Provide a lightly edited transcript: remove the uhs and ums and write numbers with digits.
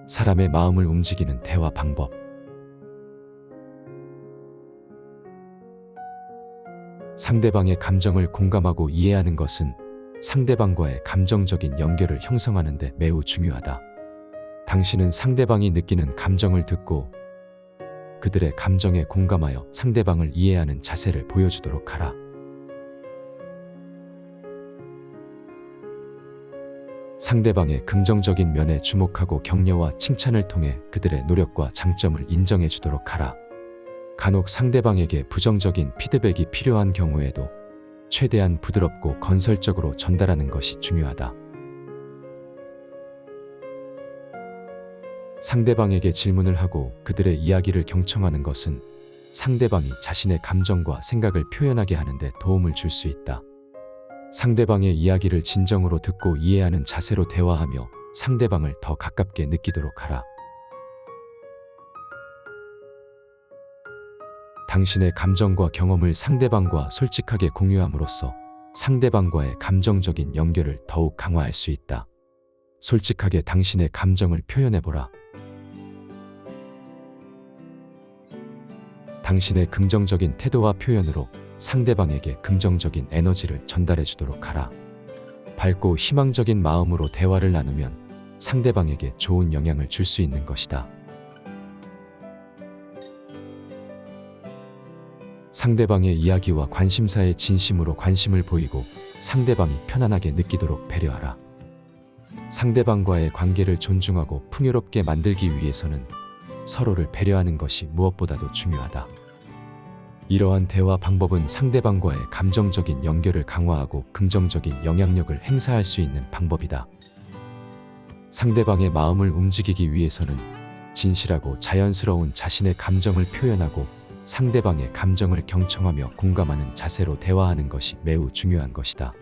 사람의 마음을 움직이는 대화 방법. 상대방의 감정을 공감하고 이해하는 것은 상대방과의 감정적인 연결을 형성하는 데 매우 중요하다. 당신은 상대방이 느끼는 감정을 듣고 그들의 감정에 공감하여 상대방을 이해하는 자세를 보여주도록 하라. 상대방의 긍정적인 면에 주목하고 격려와 칭찬을 통해 그들의 노력과 장점을 인정해 주도록 하라. 간혹 상대방에게 부정적인 피드백이 필요한 경우에도 최대한 부드럽고 건설적으로 전달하는 것이 중요하다. 상대방에게 질문을 하고 그들의 이야기를 경청하는 것은 상대방이 자신의 감정과 생각을 표현하게 하는 데 도움을 줄 수 있다. 상대방의 이야기를 진정으로 듣고 이해하는 자세로 대화하며 상대방을 더 가깝게 느끼도록 하라. 당신의 감정과 경험을 상대방과 솔직하게 공유함으로써 상대방과의 감정적인 연결을 더욱 강화할 수 있다. 솔직하게 당신의 감정을 표현해보라. 당신의 긍정적인 태도와 표현으로 상대방에게 긍정적인 에너지를 전달해 주도록 하라. 밝고 희망적인 마음으로 대화를 나누면 상대방에게 좋은 영향을 줄 수 있는 것이다. 상대방의 이야기와 관심사에 진심으로 관심을 보이고 상대방이 편안하게 느끼도록 배려하라. 상대방과의 관계를 존중하고 풍요롭게 만들기 위해서는 서로를 배려하는 것이 무엇보다도 중요하다. 이러한 대화 방법은 상대방과의 감정적인 연결을 강화하고 긍정적인 영향력을 행사할 수 있는 방법이다. 상대방의 마음을 움직이기 위해서는 진실하고 자연스러운 자신의 감정을 표현하고 상대방의 감정을 경청하며 공감하는 자세로 대화하는 것이 매우 중요한 것이다.